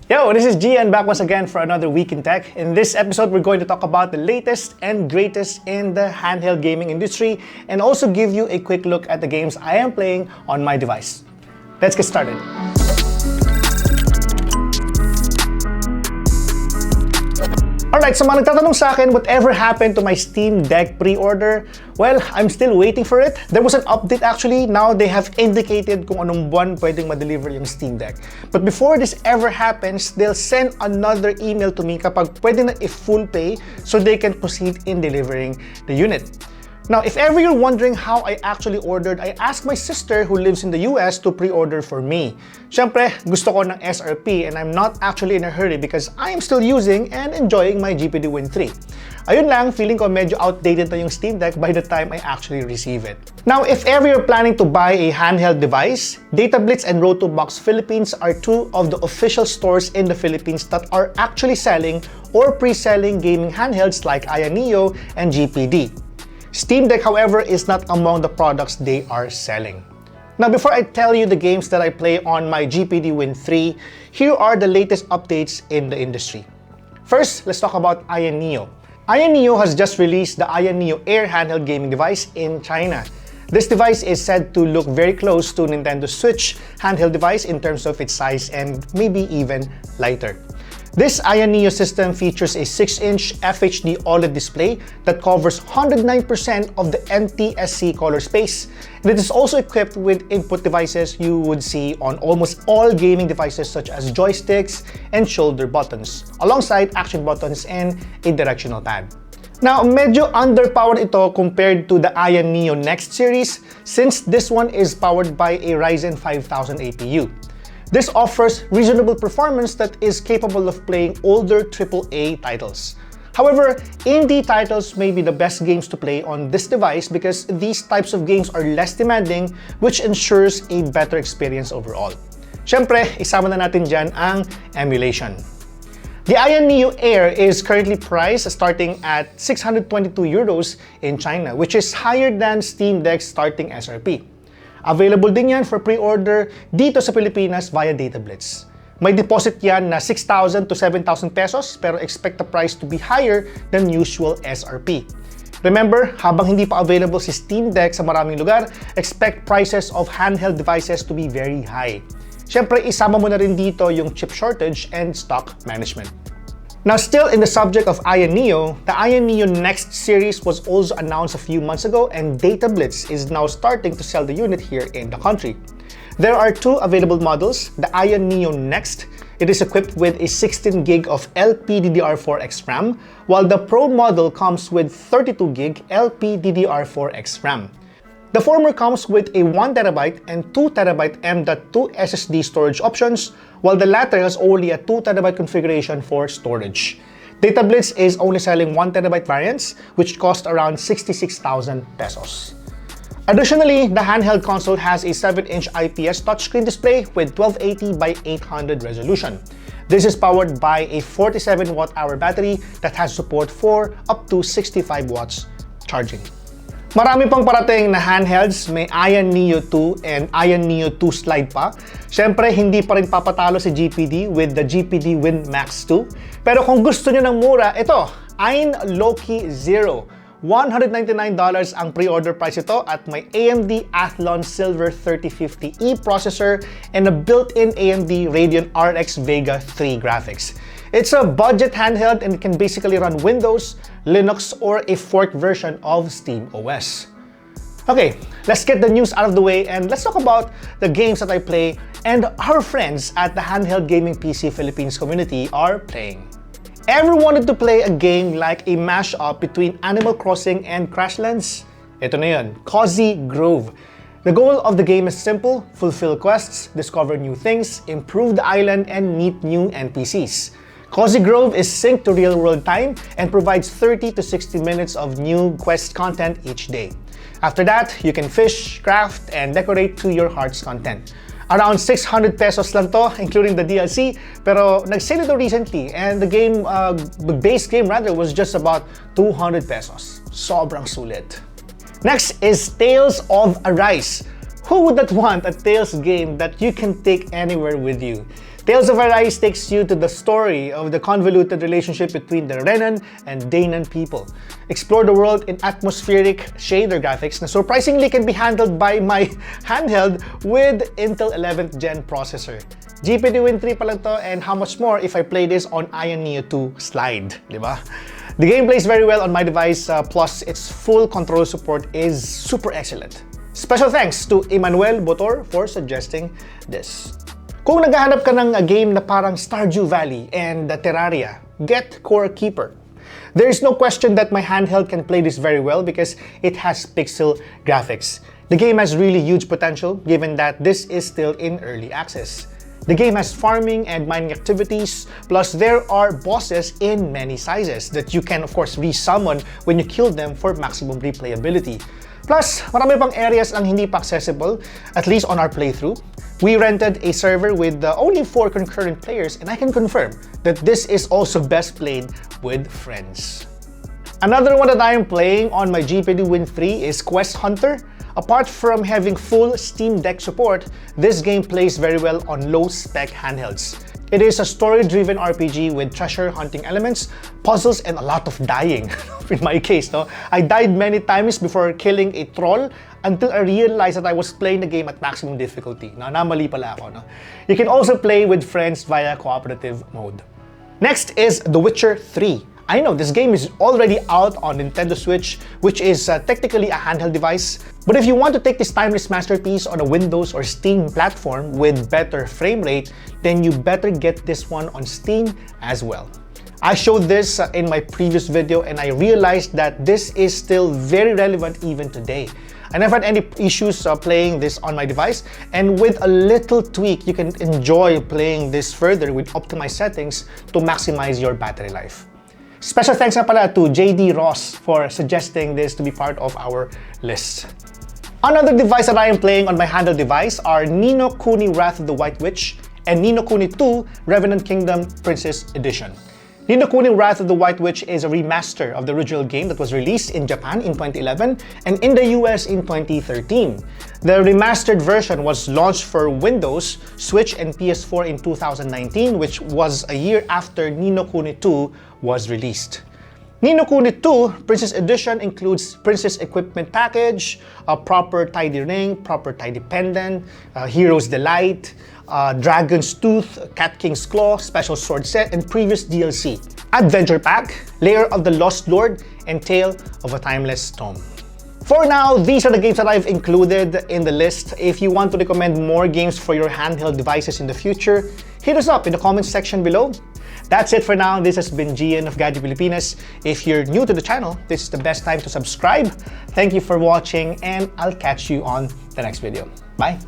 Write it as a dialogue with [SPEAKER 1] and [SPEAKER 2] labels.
[SPEAKER 1] Yo, this is G and back once again for another Week in Tech. In this episode, we're going to talk about the latest and greatest in the handheld gaming industry and also give you a quick look at the games I am playing on my device. Let's get started. Alright, so mga nagtatanong sa akin, whatever happened to my Steam Deck pre-order? Well, I'm still waiting for it. There was an update actually. Now they have indicated kung anong buwan pwedeng ma-deliver yung Steam Deck. But before this ever happens, they'll send another email to me kapag pwede na i-full pay so they can proceed in delivering the unit. Now, if ever you're wondering how I actually ordered, I asked my sister who lives in the US to pre-order for me. Siyempre, gusto ko ng SRP and I'm not actually in a hurry because I am still using and enjoying my GPD Win 3. Ayun lang, feeling ko medyo outdated na yung Steam Deck by the time I actually receive it. Now, if ever you're planning to buy a handheld device, DataBlitz and Rotobox Philippines are two of the official stores in the Philippines that are actually selling or pre-selling gaming handhelds like Aya Neo and GPD. Steam Deck, however, is not among the products they are selling. Now, before I tell you the games that I play on my GPD Win 3, here are the latest updates in the industry. First, let's talk about Aya Neo. Aya Neo has just released the Aya Neo Air handheld gaming device in China. This device is said to look very close to Nintendo Switch handheld device in terms of its size and maybe even lighter. This Aya Neo system features a 6-inch FHD OLED display that covers 109% of the NTSC color space, and it is also equipped with input devices you would see on almost all gaming devices such as joysticks and shoulder buttons, alongside action buttons and a directional pad. Now, medyo underpowered ito compared to the Aya Neo Next series since this one is powered by a Ryzen 5000 APU. This offers reasonable performance that is capable of playing older AAA titles. However, indie titles may be the best games to play on this device because these types of games are less demanding, which ensures a better experience overall. Siyempre, isama na natin dyan ang emulation. The Aya Neo Air is currently priced starting at 622 euros in China, which is higher than Steam Deck's starting SRP. Available din yan for pre-order dito sa Pilipinas via DataBlitz. May deposit yan na 6,000 to 7,000 pesos pero expect the price to be higher than usual SRP. Remember, habang hindi pa available si Steam Deck sa maraming lugar, expect prices of handheld devices to be very high. Siyempre, isama mo na rin dito yung chip shortage and stock management. Now, still in the subject of Aya Neo, the Aya Neo Next series was also announced a few months ago and DataBlitz is now starting to sell the unit here in the country. There are two available models, the Aya Neo Next. It is equipped with a 16 gig of LPDDR4X RAM, while the Pro model comes with 32 gig LPDDR4X RAM. The former comes with a 1TB and 2TB M.2 SSD storage options, while the latter has only a 2TB configuration for storage. DataBlitz is only selling 1TB variants, which cost around 66,000 pesos. Additionally, the handheld console has a 7-inch IPS touchscreen display with 1280 by 800 resolution. This is powered by a 47 watt-hour battery that has support for up to 65 watts charging. Marami pang parating na handhelds, may Aya Neo 2 and Aya Neo 2 Slide pa. Siyempre, hindi pa rin papatalo si GPD with the GPD Win Max 2. Pero kung gusto nyo ng mura, ito, Ain Loki Zero. $199 ang pre-order price ito at may AMD Athlon Silver 3050E processor and a built-in AMD Radeon RX Vega 3 graphics. It's a budget handheld and it can basically run Windows, Linux, or a forked version of SteamOS. Okay, let's get the news out of the way and let's talk about the games that I play and our friends at the Handheld Gaming PC Philippines community are playing. Ever wanted to play a game like a mashup between Animal Crossing and Crashlands? Ito na yun, Cozy Grove. The goal of the game is simple: fulfill quests, discover new things, improve the island, and meet new NPCs. Cozy Grove is synced to real-world time and provides 30 to 60 minutes of new quest content each day. After that, you can fish, craft, and decorate to your heart's content. Around 600 pesos lang to, including the DLC, pero nag-sale ito recently and the game, the base game rather, was just about 200 pesos. Sobrang sulit. Next is Tales of Arise. Who would not want a Tales game that you can take anywhere with you? Tales of Arise takes you to the story of the convoluted relationship between the Renan and Danan people. Explore the world in atmospheric shader graphics na surprisingly can be handled by my handheld with Intel 11th Gen processor. GPD Win 3 pa lang to, and how much more if I play this on Ion Neo 2 Slide, di ba? The game plays very well on my device, plus its full control support is super excellent. Special thanks to Emmanuel Botor for suggesting this. Kung naghahanap ka ng game na parang Stardew Valley and Terraria, get Core Keeper. There is no question that my handheld can play this very well because it has pixel graphics. The game has really huge potential given that this is still in early access. The game has farming and mining activities, plus there are bosses in many sizes that you can of course resummon when you kill them for maximum replayability. Plus, marami pang areas ang hindi pa accessible, at least on our playthrough. We rented a server with only 4 concurrent players, and I can confirm that this is also best played with friends. Another one that I am playing on my GPD Win 3 is Quest Hunter. Apart from having full Steam Deck support, this game plays very well on low-spec handhelds. It is a story-driven RPG with treasure hunting elements, puzzles, and a lot of dying. In my case, no? I died many times before killing a troll until I realized that I was playing the game at maximum difficulty. Namali pala ako, no? You can also play with friends via cooperative mode. Next is The Witcher 3. I know this game is already out on Nintendo Switch, which is technically a handheld device. But if you want to take this timeless masterpiece on a Windows or Steam platform with better frame rate, then you better get this one on Steam as well. I showed this in my previous video and I realized that this is still very relevant even today. I never had any issues playing this on my device, and with a little tweak, you can enjoy playing this further with optimized settings to maximize your battery life. Special thanks na pala to JD Ross for suggesting this to be part of our list. Another device that I am playing on my handheld device are Ni no Kuni Wrath of the White Witch and Ni no Kuni 2 Revenant Kingdom Princess Edition. Ni no Kuni Wrath of the White Witch is a remaster of the original game that was released in Japan in 2011 and in the US in 2013. The remastered version was launched for Windows, Switch, and PS4 in 2019, which was a year after Ni no Kuni 2 was released. Ni no Kuni 2 Princess Edition includes Princess Equipment Package, a proper tidy ring, proper tidy pendant, Hero's Delight, Dragon's Tooth, Cat King's Claw, Special Sword Set, and previous DLC, Adventure Pack, Lair of the Lost Lord, and Tale of a Timeless Tome. For now, these are the games that I've included in the list. If you want to recommend more games for your handheld devices in the future, hit us up in the comments section below. That's it for now. This has been Gian of Gadget Pilipinas. If you're new to the channel, this is the best time to subscribe. Thank you for watching, and I'll catch you on the next video. Bye!